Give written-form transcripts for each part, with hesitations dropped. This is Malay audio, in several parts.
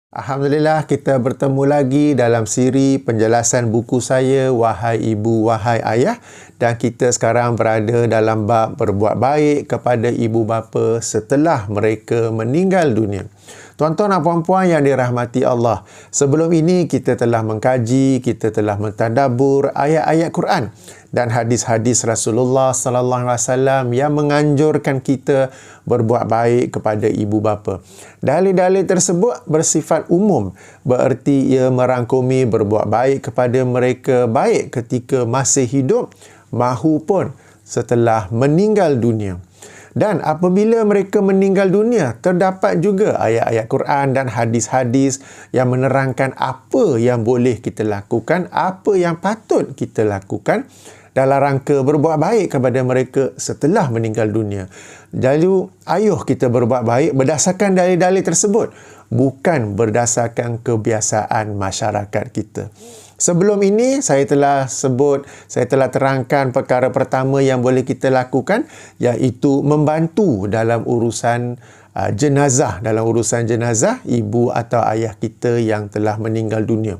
Alhamdulillah, kita bertemu lagi dalam siri penjelasan buku saya Wahai Ibu, Wahai Ayah, dan kita sekarang berada dalam bab berbuat baik kepada ibu bapa setelah mereka meninggal dunia. Tuan-tuan dan puan-puan yang dirahmati Allah, sebelum ini kita telah mengkaji, kita telah mentadabbur ayat-ayat Quran dan hadis-hadis Rasulullah sallallahu alaihi wasallam yang menganjurkan kita berbuat baik kepada ibu bapa. Dalil-dalil tersebut bersifat umum, bererti ia merangkumi berbuat baik kepada mereka baik ketika masih hidup mahupun setelah meninggal dunia. Dan apabila mereka meninggal dunia, terdapat juga ayat-ayat Quran dan hadis-hadis yang menerangkan apa yang boleh kita lakukan, apa yang patut kita lakukan dalam rangka berbuat baik kepada mereka setelah meninggal dunia. Jadi, ayuh kita berbuat baik berdasarkan dalil-dalil tersebut, bukan berdasarkan kebiasaan masyarakat kita. Sebelum ini, saya telah terangkan perkara pertama yang boleh kita lakukan, iaitu membantu dalam urusan jenazah. Dalam urusan jenazah, ibu atau ayah kita yang telah meninggal dunia.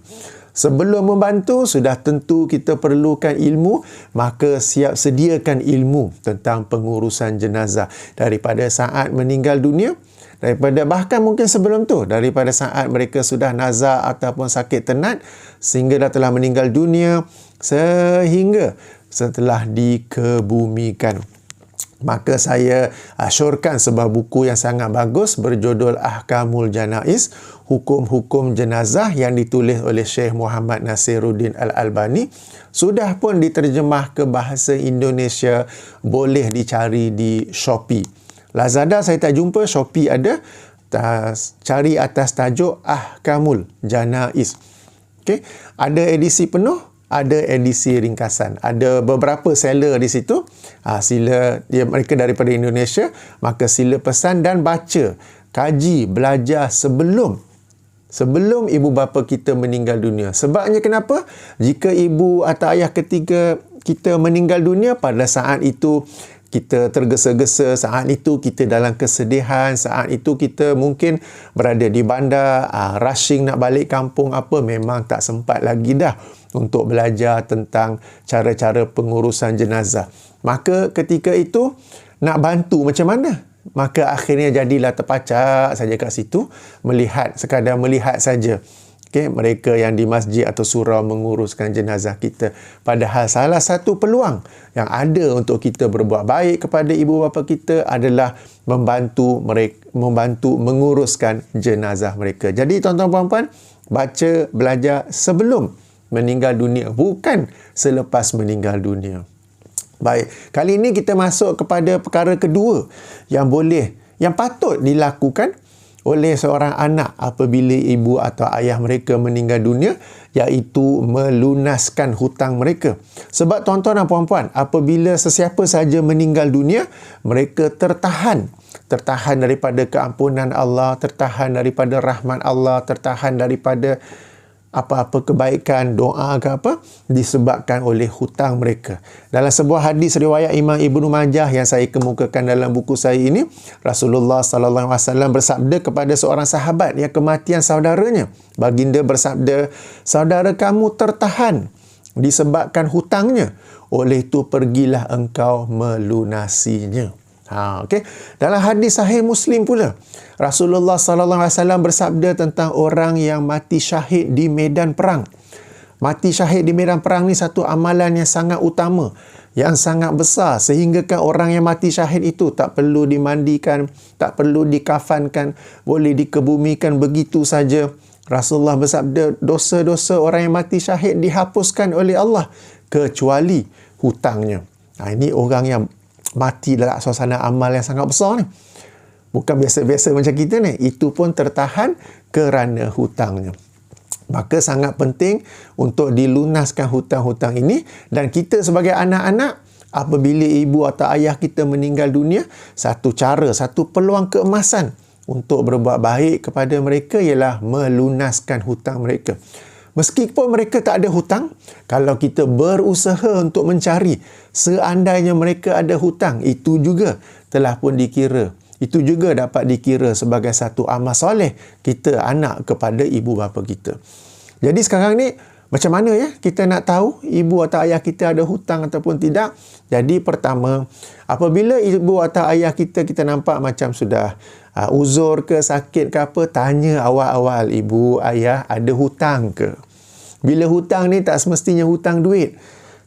Sebelum membantu, sudah tentu kita perlukan ilmu, maka siap sediakan ilmu tentang pengurusan jenazah. Daripada saat meninggal dunia, bahkan mungkin sebelum tu, daripada saat mereka sudah nazak ataupun sakit tenat, sehingga dah telah meninggal dunia, sehingga setelah dikebumikan. Maka saya syorkan sebuah buku yang sangat bagus berjudul Ahkamul Janaiz, Hukum-Hukum Jenazah, yang ditulis oleh Syekh Muhammad Nasiruddin Al-Albani. Sudah pun diterjemah ke bahasa Indonesia, boleh dicari di Shopee. Lazada saya tak jumpa, Shopee ada. Cari atas tajuk Ahkamul Janaiz. Okay. Ada edisi penuh, ada edisi ringkasan. Ada beberapa seller di situ. Sila mereka daripada Indonesia, maka sila pesan dan baca, kaji, belajar sebelum ibu bapa kita meninggal dunia. Sebabnya kenapa? Jika ibu atau ayah ketiga kita meninggal dunia, pada saat itu kita tergesa-gesa, saat itu kita dalam kesedihan, saat itu kita mungkin berada di bandar, rushing nak balik kampung memang tak sempat lagi dah untuk belajar tentang cara-cara pengurusan jenazah. Maka ketika itu nak bantu macam mana? Maka akhirnya jadilah terpacak saja kat situ, sekadar melihat saja. Okay, mereka yang di masjid atau surau menguruskan jenazah kita. Padahal salah satu peluang yang ada untuk kita berbuat baik kepada ibu bapa kita adalah membantu menguruskan jenazah mereka. Jadi tuan-tuan puan-puan, baca, belajar sebelum meninggal dunia, bukan selepas meninggal dunia. Baik, kali ini kita masuk kepada perkara kedua yang patut dilakukan oleh seorang anak apabila ibu atau ayah mereka meninggal dunia, iaitu melunaskan hutang mereka. Sebab tuan-tuan dan puan-puan, apabila sesiapa saja meninggal dunia, mereka tertahan daripada keampunan Allah, tertahan daripada rahmat Allah, tertahan daripada apa-apa kebaikan, doa ke disebabkan oleh hutang mereka. Dalam sebuah hadis riwayat Imam Ibnu Majah yang saya kemukakan dalam buku saya ini, Rasulullah sallallahu alaihi wasallam bersabda kepada seorang sahabat yang kematian saudaranya. Baginda bersabda, "Saudara kamu tertahan disebabkan hutangnya. Oleh itu pergilah engkau melunasinya." Okay. Dalam hadis sahih Muslim pula, Rasulullah sallallahu alaihi wasallam bersabda tentang orang yang mati syahid di medan perang. Mati syahid di medan perang ni satu amalan yang sangat utama, yang sangat besar, sehingga kan orang yang mati syahid itu tak perlu dimandikan, tak perlu dikafankan, boleh dikebumikan begitu saja. Rasulullah bersabda, dosa-dosa orang yang mati syahid dihapuskan oleh Allah kecuali hutangnya. Ini orang yang mati dalam suasana amal yang sangat besar ni. Bukan biasa-biasa macam kita ni. Itu pun tertahan kerana hutangnya. Maka sangat penting untuk dilunaskan hutang-hutang ini. Dan kita sebagai anak-anak, apabila ibu atau ayah kita meninggal dunia, satu peluang keemasan untuk berbuat baik kepada mereka ialah melunaskan hutang mereka. Meskipun mereka tak ada hutang, kalau kita berusaha untuk mencari, seandainya mereka ada hutang, itu juga telah pun dikira Itu juga dapat dikira sebagai satu amal soleh kita anak kepada ibu bapa kita. Jadi sekarang ni macam mana ya kita nak tahu ibu atau ayah kita ada hutang ataupun tidak? Jadi pertama, apabila ibu atau ayah kita nampak macam sudah uzur ke sakit ke apa, tanya awal-awal ibu ayah ada hutang ke. Bila hutang ni tak semestinya hutang duit.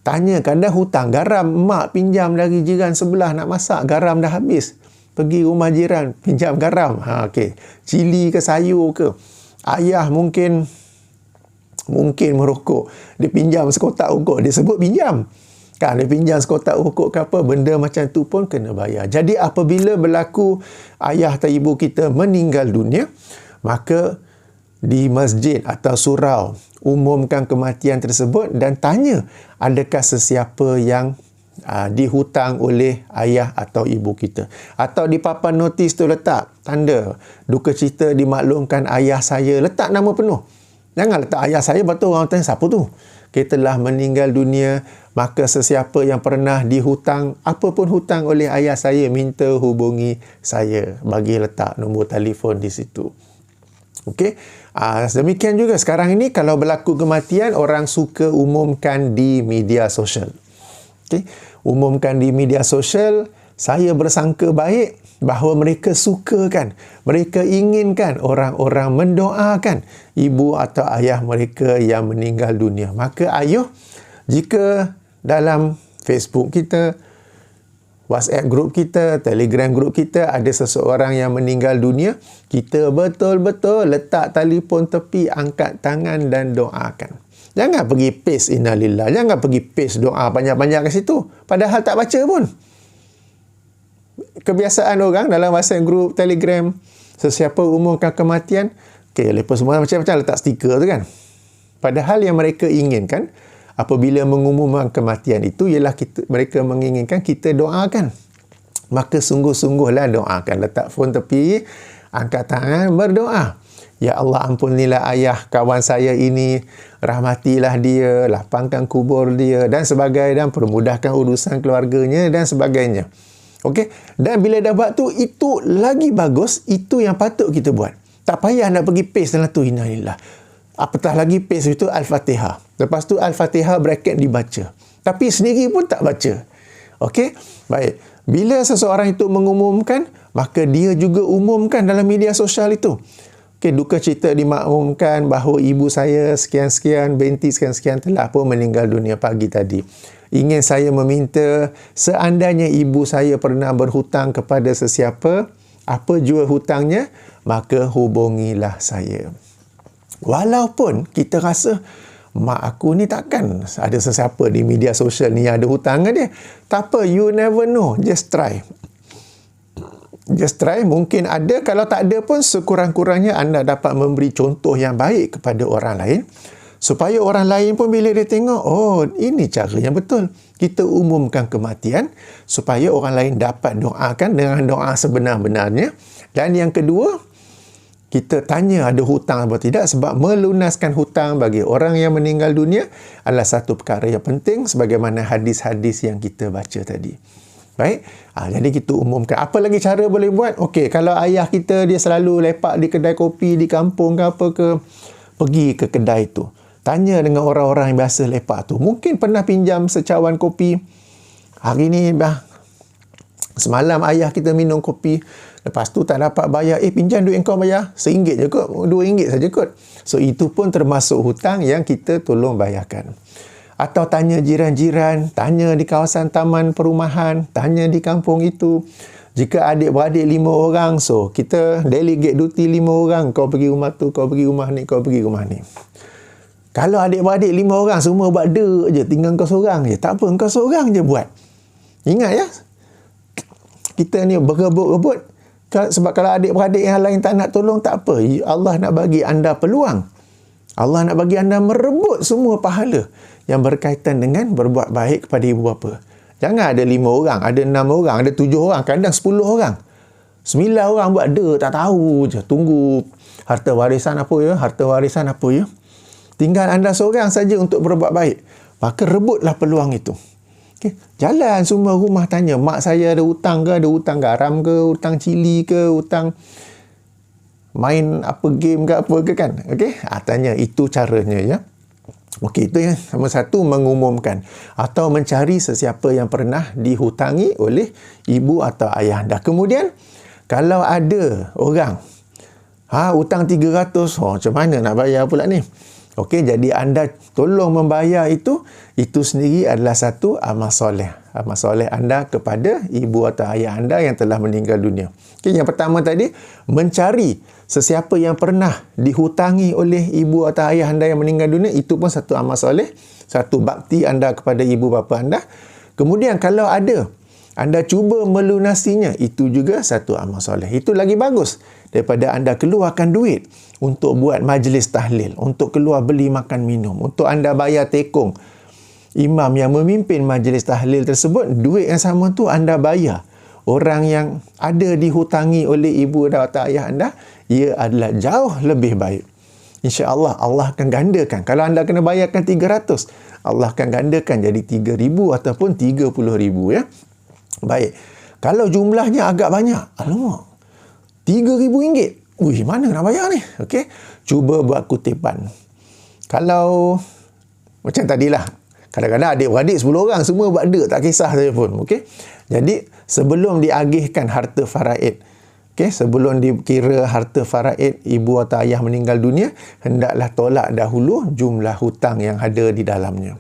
Tanya kadang hutang garam, mak pinjam dari jiran sebelah nak masak, garam dah habis. Pergi rumah jiran pinjam garam. Okey. Cili ke sayur ke. Ayah mungkin merokok. Dia pinjam sekotak rokok. Dia sebut pinjam. Kan dia pinjam sekotak rokok ke apa. Benda macam tu pun kena bayar. Jadi apabila berlaku ayah atau ibu kita meninggal dunia, maka di masjid atau surau umumkan kematian tersebut dan tanya adakah sesiapa yang dihutang oleh ayah atau ibu kita. Atau di papan notis tu letak tanda duka cita dimaklumkan ayah saya. Letak nama penuh. Jangan letak ayah saya, betul orang tanya siapa tu? Kita telah meninggal dunia, maka sesiapa yang pernah dihutang, apapun hutang oleh ayah saya, minta hubungi saya. Bagi letak nombor telefon di situ. Okey. Demikian juga sekarang ini kalau berlaku kematian, orang suka umumkan di media sosial. Okey. Umumkan di media sosial, saya bersangka baik bahawa mereka sukakan, mereka inginkan orang-orang mendoakan ibu atau ayah mereka yang meninggal dunia. Maka ayuh, jika dalam Facebook kita, WhatsApp group kita, Telegram group kita ada seseorang yang meninggal dunia, kita betul-betul letak telefon tepi, angkat tangan dan doakan. Jangan pergi paste innalillah, jangan pergi paste doa banyak-banyak kat situ, padahal tak baca pun. Kebiasaan orang dalam WhatsApp group, Telegram, sesiapa umumkan kematian, lepas semua macam-macam letak stiker tu kan. Padahal yang mereka inginkan apabila mengumumkan kematian itu ialah mereka menginginkan kita doakan. Maka sungguh-sungguhlah doakan. Letak phone tepi, angkat tangan, berdoa. Ya Allah, ampunilah ayah kawan saya ini, rahmatilah dia, lapangkan kubur dia dan sebagainya, dan permudahkan urusan keluarganya dan sebagainya. Okey, dan bila dah buat tu, itu lagi bagus, itu yang patut kita buat. Tak payah nak pergi paste dalam tu, innalillah. Apatah lagi paste itu Al-Fatihah. Lepas tu Al-Fatihah bracket dibaca. Tapi sendiri pun tak baca. Okey, baik. Bila seseorang itu mengumumkan, maka dia juga umumkan dalam media sosial itu. Okey, duka cita dimaklumkan bahawa ibu saya sekian-sekian, binti sekian-sekian telah pun meninggal dunia pagi tadi. Ingin saya meminta, seandainya ibu saya pernah berhutang kepada sesiapa, apa jua hutangnya, maka hubungilah saya. Walaupun kita rasa, mak aku ni takkan ada sesiapa di media sosial ni yang ada hutang dengan dia. Tak apa, you never know. Just try. Just try. Mungkin ada. Kalau tak ada pun, sekurang-kurangnya anda dapat memberi contoh yang baik kepada orang lain. Supaya orang lain pun bila dia tengok, oh ini cara yang betul. Kita umumkan kematian supaya orang lain dapat doakan dengan doa sebenar-benarnya. Dan yang kedua, kita tanya ada hutang atau tidak, sebab melunaskan hutang bagi orang yang meninggal dunia adalah satu perkara yang penting sebagaimana hadis-hadis yang kita baca tadi. Baik, jadi kita umumkan. Apa lagi cara boleh buat? Okey, kalau ayah kita dia selalu lepak di kedai kopi di kampung ke apa ke, pergi ke kedai tu. Tanya dengan orang-orang yang biasa lepak tu. Mungkin pernah pinjam secawan kopi. Hari ni semalam ayah kita minum kopi. Lepas tu tak dapat bayar. Pinjam duit kau bayar. RM1 je kot. RM2 saja kot. So, itu pun termasuk hutang yang kita tolong bayarkan. Atau tanya jiran-jiran. Tanya di kawasan taman perumahan. Tanya di kampung itu. Jika adik-beradik 5 orang. So, kita delegate duty 5 orang. Kau pergi rumah tu, kau pergi rumah ni, kau pergi rumah ni. Kalau adik-beradik 5 orang semua buat dek je, tinggal kau seorang je. Tak apa, kau seorang je buat. Ingat ya, kita ni berebut-rebut. Sebab kalau adik-beradik yang lain tak nak tolong, tak apa. Allah nak bagi anda peluang. Allah nak bagi anda merebut semua pahala yang berkaitan dengan berbuat baik kepada ibu bapa. Jangan ada 5 orang, ada 6 orang, ada 7 orang, kadang 10 orang. 9 orang buat dek, tak tahu je. Tunggu harta warisan apa ya, harta warisan apa ya. Tinggal anda seorang saja untuk berbuat baik. Maka rebutlah peluang itu. Okay. Jalan semua rumah tanya, mak saya ada hutang ke, ada hutang garam ke, hutang cili ke, hutang main apa game ke apa ke kan. Okay. Tanya, itu caranya ya. Okey, itu yang nombor satu, mengumumkan atau mencari sesiapa yang pernah dihutangi oleh ibu atau ayah anda. Kemudian, kalau ada orang, hutang 300, macam mana nak bayar pula ni? Okey, jadi anda tolong membayar itu sendiri adalah satu amal soleh. Amal soleh anda kepada ibu atau ayah anda yang telah meninggal dunia. Okey, yang pertama tadi, mencari sesiapa yang pernah dihutangi oleh ibu atau ayah anda yang meninggal dunia, itu pun satu amal soleh, satu bakti anda kepada ibu bapa anda. Kemudian kalau ada, anda cuba melunasinya, itu juga satu amal soleh. Itu lagi bagus daripada anda keluarkan duit untuk buat majlis tahlil, untuk keluar beli makan minum, untuk anda bayar tekong imam yang memimpin majlis tahlil tersebut. Duit yang sama tu anda bayar orang yang ada dihutangi oleh ibu atau ayah anda, ia adalah jauh lebih baik. InsyaAllah Allah akan gandakan. Kalau anda kena bayarkan 300, Allah akan gandakan jadi 3,000 ataupun 30,000 ya. Baik. Kalau jumlahnya agak banyak, alamak, RM3,000. Wih, mana nak bayar ni? Okey. Cuba buat kutipan. Kalau macam tadilah, kadang-kadang adik-beradik 10 orang semua buat dek, tak kisah saya pun. Okey. Jadi, sebelum diagihkan harta faraid, okey, sebelum dikira harta faraid ibu atau ayah meninggal dunia, hendaklah tolak dahulu jumlah hutang yang ada di dalamnya.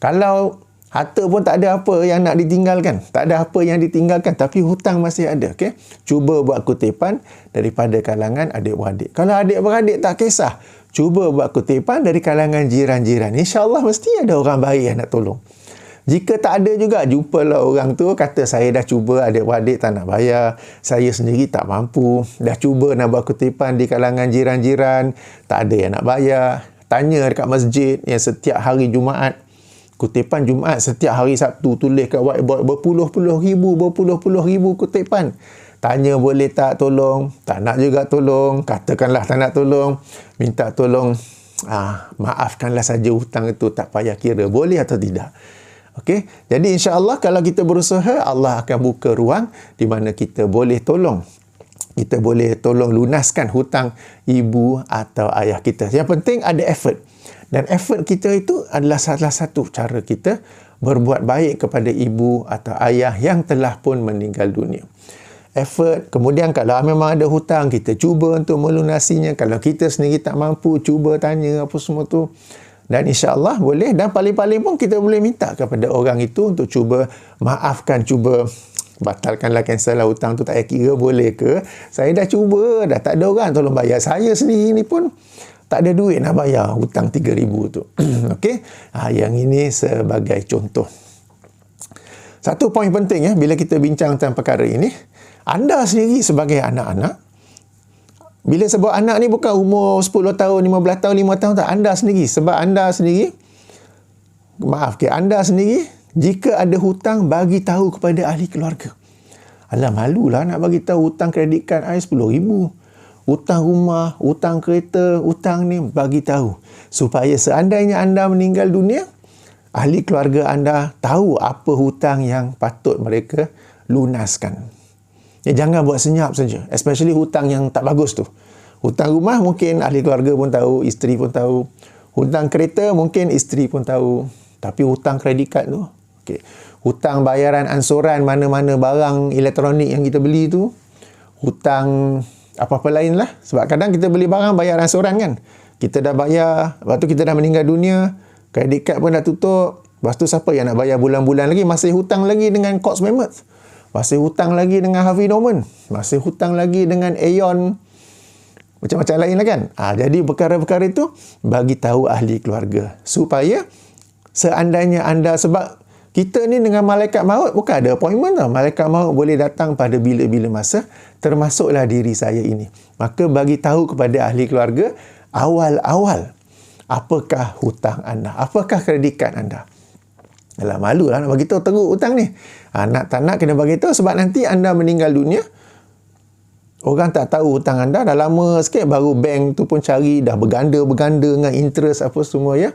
Kalau harta pun tak ada apa yang nak ditinggalkan, tak ada apa yang ditinggalkan, tapi hutang masih ada, okey, cuba buat kutipan daripada kalangan adik-beradik. Kalau adik-beradik tak kisah, cuba buat kutipan dari kalangan jiran-jiran. InsyaAllah mesti ada orang baik yang nak tolong. Jika tak ada juga, jumpalah orang tu, kata saya dah cuba, adik-beradik tak nak bayar, saya sendiri tak mampu, dah cuba nak buat kutipan di kalangan jiran-jiran, tak ada yang nak bayar. Tanya dekat masjid yang setiap hari Jumaat, kutipan Jumaat, setiap hari Sabtu tulis kat whiteboard berpuluh-puluh ribu kutipan. Tanya boleh tak tolong, tak nak juga tolong, katakanlah tak nak tolong, minta tolong, maafkanlah saja hutang itu, tak payah kira boleh atau tidak. Okey, jadi insya-Allah kalau kita berusaha, Allah akan buka ruang di mana kita boleh tolong. Kita boleh tolong lunaskan hutang ibu atau ayah kita. Yang penting ada effort. Dan effort kita itu adalah salah satu cara kita berbuat baik kepada ibu atau ayah yang telah pun meninggal dunia. Effort, kemudian kalau memang ada hutang, kita cuba untuk melunasinya. Kalau kita sendiri tak mampu, cuba tanya apa semua tu. Dan insya-Allah boleh, dan paling-paling pun kita boleh minta kepada orang itu untuk cuba maafkan, cuba batalkanlah, cancel lah hutang tu, tak payah kira boleh ke. Saya dah cuba, dah tak ada orang tolong bayar. Saya sendiri ni pun tak ada duit nak bayar hutang 3,000 tu. Okey. Yang ini sebagai contoh. Satu poin penting ya, bila kita bincang tentang perkara ini, anda sendiri sebagai anak-anak, bila sebut anak ni bukan umur 10 tahun, 15 tahun, 5 tahun tak. Anda sendiri. Sebab anda sendiri, anda sendiri, jika ada hutang, bagi tahu kepada ahli keluarga. Alah, malulah nak bagi tahu hutang kredit kad I 10,000. Hutang rumah, hutang kereta, hutang ni, bagi tahu. Supaya seandainya anda meninggal dunia, ahli keluarga anda tahu apa hutang yang patut mereka lunaskan. Ya, jangan buat senyap saja. Especially hutang yang tak bagus tu. Hutang rumah mungkin ahli keluarga pun tahu, isteri pun tahu. Hutang kereta mungkin isteri pun tahu. Tapi hutang kredit kad tu, okay. Hutang bayaran ansuran mana-mana barang elektronik yang kita beli tu, hutang apa-apa lain lah. Sebab kadang kita beli barang bayar ansuran kan. Kita dah bayar, lepas tu kita dah meninggal dunia, kredit kad pun dah tutup. Lepas tu siapa yang nak bayar bulan-bulan lagi? Masih hutang lagi dengan Cox Mammoth. Masih hutang lagi dengan Harvey Norman. Masih hutang lagi dengan Aeon. Macam-macam lain lah kan. Jadi perkara-perkara itu, bagi tahu ahli keluarga. Supaya seandainya anda, sebab kita ni dengan malaikat maut bukan ada appointment tau. Malaikat maut boleh datang pada bila-bila masa, termasuklah diri saya ini. Maka bagi tahu kepada ahli keluarga, awal-awal, apakah hutang anda? Apakah kredit kad anda? Alah, malu lah nak bagi tahu teruk hutang ni. Nak tak nak kena bagi tahu, sebab nanti anda meninggal dunia, orang tak tahu hutang anda, dah lama sikit baru bank tu pun cari, dah berganda-berganda dengan interest apa semua ya.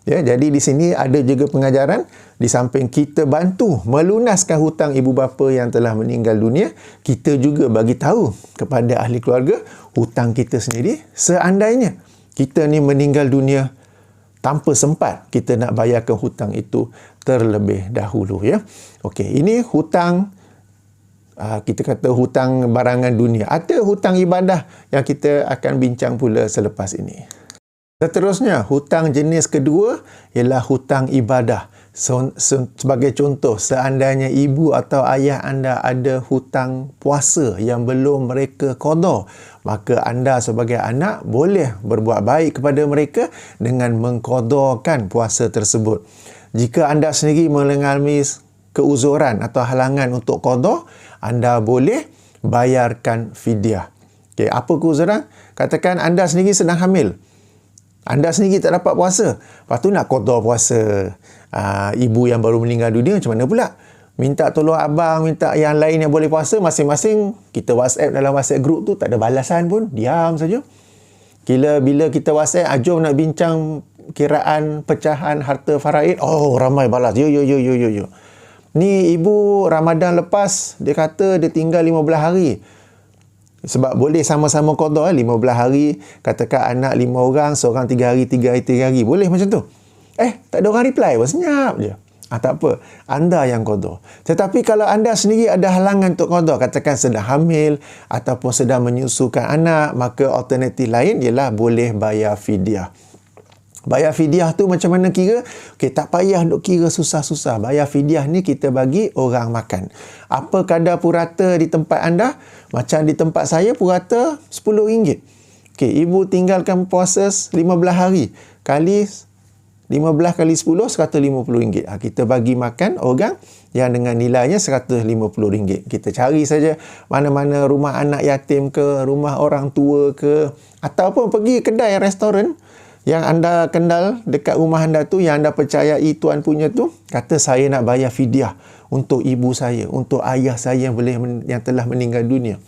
Ya, jadi di sini ada juga pengajaran di samping kita bantu melunaskan hutang ibu bapa yang telah meninggal dunia, kita juga bagi tahu kepada ahli keluarga hutang kita sendiri seandainya kita ni meninggal dunia tanpa sempat kita nak bayarkan hutang itu terlebih dahulu, ya. Okey, ini hutang kita kata hutang barangan dunia. Ada hutang ibadah yang kita akan bincang pula selepas ini. Seterusnya, hutang jenis kedua ialah hutang ibadah. Sebagai contoh, seandainya ibu atau ayah anda ada hutang puasa yang belum mereka qada, maka anda sebagai anak boleh berbuat baik kepada mereka dengan mengqadakan puasa tersebut. Jika anda sendiri mengalami keuzuran atau halangan untuk qada, anda boleh bayarkan fidyah. Okay, apa keuzuran? Katakan anda sendiri sedang hamil. Anda sendiri tak dapat puasa. Lepas tu nak qada puasa ibu yang baru meninggal dunia, macam mana pula? Minta tolong abang, minta yang lain yang boleh puasa, masing-masing kita WhatsApp dalam WhatsApp group tu, tak ada balasan pun, diam saja. Bila kita WhatsApp, jom nak bincang kiraan pecahan harta faraid, oh ramai balas, yo. Ni ibu Ramadan lepas, dia kata dia tinggal 15 hari. Sebab boleh sama-sama qada 15 hari, katakan anak 5 orang, seorang 3 hari, 3 hari. Boleh macam tu. Tak ada orang reply pun, senyap je. Tak apa, anda yang qada. Tetapi kalau anda sendiri ada halangan untuk qada, katakan sedang hamil ataupun sedang menyusukan anak, maka alternatif lain ialah boleh bayar fidyah. Bayar fidyah tu macam mana kira? Okey, tak payah duk kira susah-susah. Bayar fidyah ni kita bagi orang makan. Apa kadar purata di tempat anda? Macam di tempat saya, purata RM10. Okey, ibu tinggalkan puasa 15 hari. Kali 15 kali 10, RM150. Kita bagi makan orang yang dengan nilainya RM150. Kita cari saja mana-mana rumah anak yatim ke, rumah orang tua ke, ataupun pergi kedai restoran yang anda kenal dekat rumah anda tu, yang anda percayai tuan punya tu, kata saya nak bayar fidyah untuk ibu saya, untuk ayah saya yang telah meninggal dunia.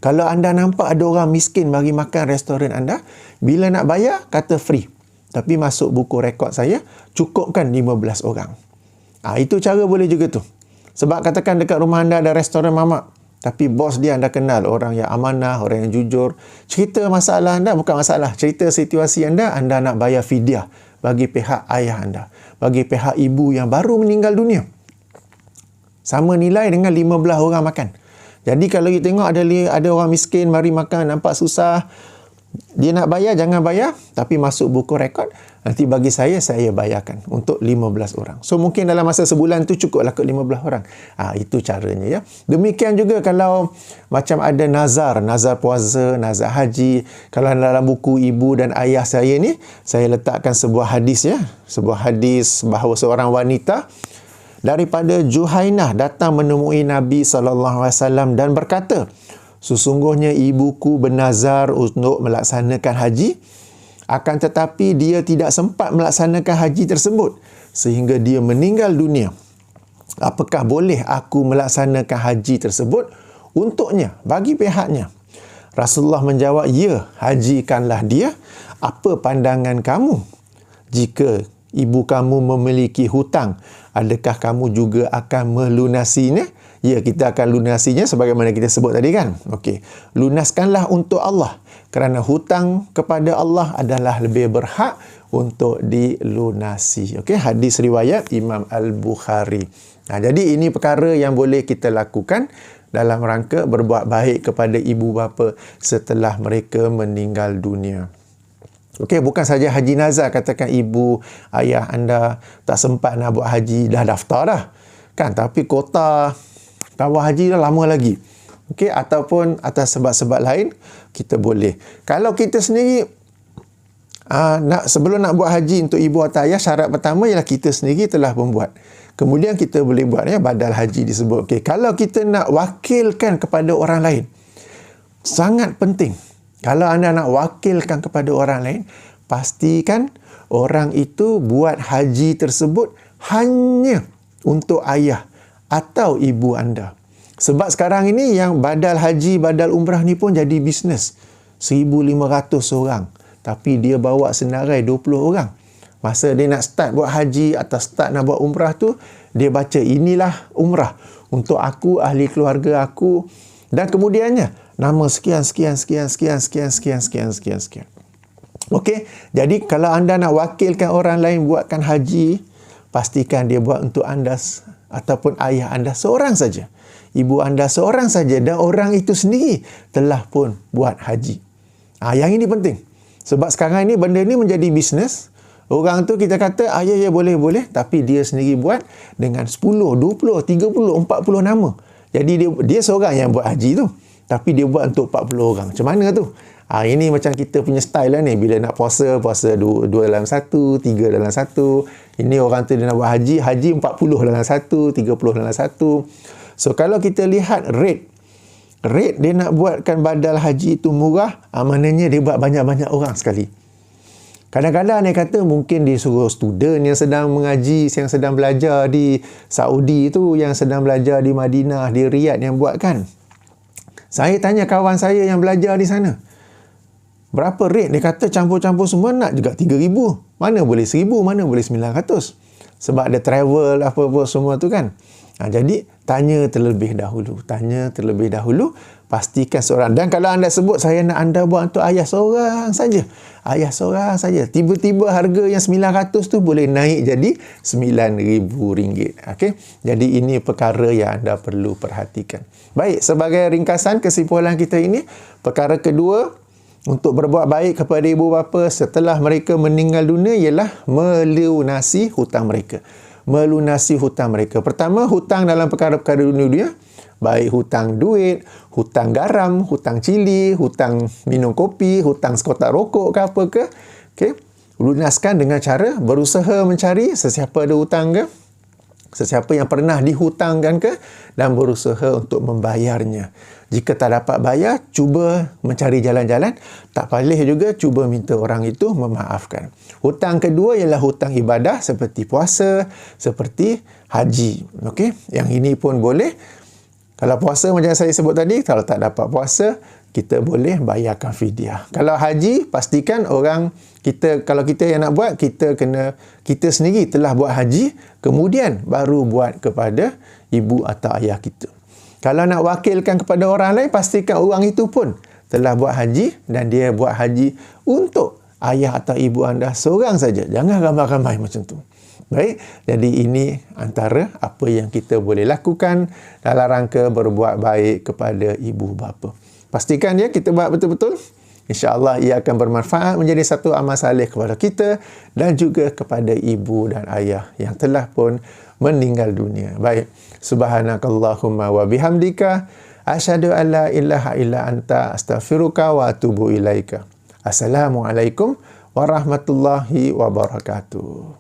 Kalau anda nampak ada orang miskin bagi makan restoran anda, bila nak bayar, kata free. Tapi masuk buku rekod saya, cukupkan 15 orang. Itu cara boleh juga tu. Sebab katakan dekat rumah anda ada restoran mamak, tapi bos dia anda kenal, orang yang amanah, orang yang jujur. Cerita masalah anda, bukan masalah, cerita situasi anda nak bayar fidyah bagi pihak ayah anda, bagi pihak ibu yang baru meninggal dunia. Sama nilai dengan 15 orang makan. Jadi kalau kita tengok ada orang miskin mari makan, nampak susah, dia nak bayar, jangan bayar, tapi masuk buku rekod, nanti bagi saya bayarkan untuk 15 orang. So mungkin dalam masa sebulan tu cukuplah ke 15 orang. Itu caranya, ya. Demikian juga kalau macam ada nazar puasa, nazar haji. Kalau dalam buku ibu dan ayah saya ni, saya letakkan sebuah hadis, ya. Sebuah hadis bahawa seorang wanita daripada Juhainah datang menemui Nabi SAW dan berkata, sesungguhnya ibuku bernazar untuk melaksanakan haji, akan tetapi dia tidak sempat melaksanakan haji tersebut sehingga dia meninggal dunia. Apakah boleh aku melaksanakan haji tersebut untuknya, bagi pihaknya? Rasulullah menjawab, ya, hajikanlah dia. Apa pandangan kamu? Jika ibu kamu memiliki hutang, adakah kamu juga akan melunasinya? Ya, kita akan lunasinya sebagaimana kita sebut tadi kan. Okey, lunaskanlah untuk Allah, kerana hutang kepada Allah adalah lebih berhak untuk dilunasi. Okey, hadis riwayat Imam Al-Bukhari. Jadi ini perkara yang boleh kita lakukan dalam rangka berbuat baik kepada ibu bapa setelah mereka meninggal dunia. Okey, bukan saja haji nazar, katakan ibu ayah anda tak sempat nak buat haji, dah daftar dah kan, tapi kota tawaf haji dah lama lagi. Okey, ataupun atas sebab-sebab lain kita boleh. Kalau kita sendiri sebelum nak buat haji untuk ibu atau ayah, syarat pertama ialah kita sendiri telah membuat. Kemudian kita boleh buat badal haji disebut. Okey, kalau kita nak wakilkan kepada orang lain, sangat penting. Kalau anda nak wakilkan kepada orang lain, pastikan orang itu buat haji tersebut hanya untuk ayah atau ibu anda. Sebab sekarang ini yang badal haji, badal umrah ni pun jadi bisnes. 1,500 orang. Tapi dia bawa senarai 20 orang. Masa dia nak start buat haji atau start nak buat umrah tu, dia baca inilah umrah untuk aku, ahli keluarga aku, dan kemudiannya nama sekian. Okey, jadi kalau anda nak wakilkan orang lain buatkan haji, pastikan dia buat untuk anda ataupun ayah anda seorang saja, ibu anda seorang saja, dan orang itu sendiri telah pun buat haji. Yang ini penting. Sebab sekarang ni benda ni menjadi bisnes. Orang tu kita kata, ya boleh, tapi dia sendiri buat dengan 10, 20, 30, 40 nama. Jadi dia seorang yang buat haji tu, tapi dia buat untuk 40 orang. Macam mana tu? Ini macam kita punya style lah ni. Bila nak puasa 2 dalam 1, 3 dalam 1. Ini orang tu dia nak buat haji 40 dalam 1, 30 dalam 1. So, kalau kita lihat rate dia nak buatkan badal haji itu murah, maknanya dia buat banyak-banyak orang sekali. Kadang-kadang dia kata mungkin dia suruh student yang sedang mengaji, yang sedang belajar di Saudi tu, yang sedang belajar di Madinah, di Riyadh yang buatkan. Saya tanya kawan saya yang belajar di sana, berapa rate? Dia kata campur-campur semua nak juga 3,000. Mana boleh 1,000, mana boleh 900. Sebab ada travel apa-apa semua tu kan. Jadi tanya terlebih dahulu. Pastikan seorang. Dan kalau anda sebut saya nak anda buat untuk ayah seorang saja. Tiba-tiba harga yang 900 tu boleh naik jadi RM9,000. Okey. Jadi ini perkara yang anda perlu perhatikan. Baik, sebagai ringkasan kesimpulan kita ini, perkara kedua untuk berbuat baik kepada ibu bapa setelah mereka meninggal dunia ialah melunasi hutang mereka. Pertama, hutang dalam perkara-perkara dunia, baik hutang duit, hutang garam, hutang cili, hutang minum kopi, hutang sekotak rokok ke apa ke. Okey, lunaskan dengan cara berusaha mencari sesiapa ada hutang ke, sesiapa yang pernah dihutangkan ke, dan berusaha untuk membayarnya. Jika tak dapat bayar, cuba mencari jalan-jalan. Tak boleh juga, cuba minta orang itu memaafkan. Hutang kedua ialah hutang ibadah seperti puasa, seperti haji. Okey, yang ini pun boleh. Kalau puasa macam saya sebut tadi, kalau tak dapat puasa, kita boleh bayarkan fidyah. Kalau haji, pastikan kalau kita yang nak buat, kita sendiri telah buat haji, kemudian baru buat kepada ibu atau ayah kita. Kalau nak wakilkan kepada orang lain, pastikan orang itu pun telah buat haji dan dia buat haji untuk ayah atau ibu anda seorang saja. Jangan ramai-ramai macam tu. Baik, jadi ini antara apa yang kita boleh lakukan dalam rangka berbuat baik kepada ibu bapa. Pastikan kita buat betul-betul. InsyaAllah ia akan bermanfaat menjadi satu amal saleh kepada kita dan juga kepada ibu dan ayah yang telah pun meninggal dunia. Baik, subhanakallahumma wa bihamdika asyhadu an la ilaha illa anta astaghfiruka wa atubu ilaika. Assalamualaikum warahmatullahi wabarakatuh.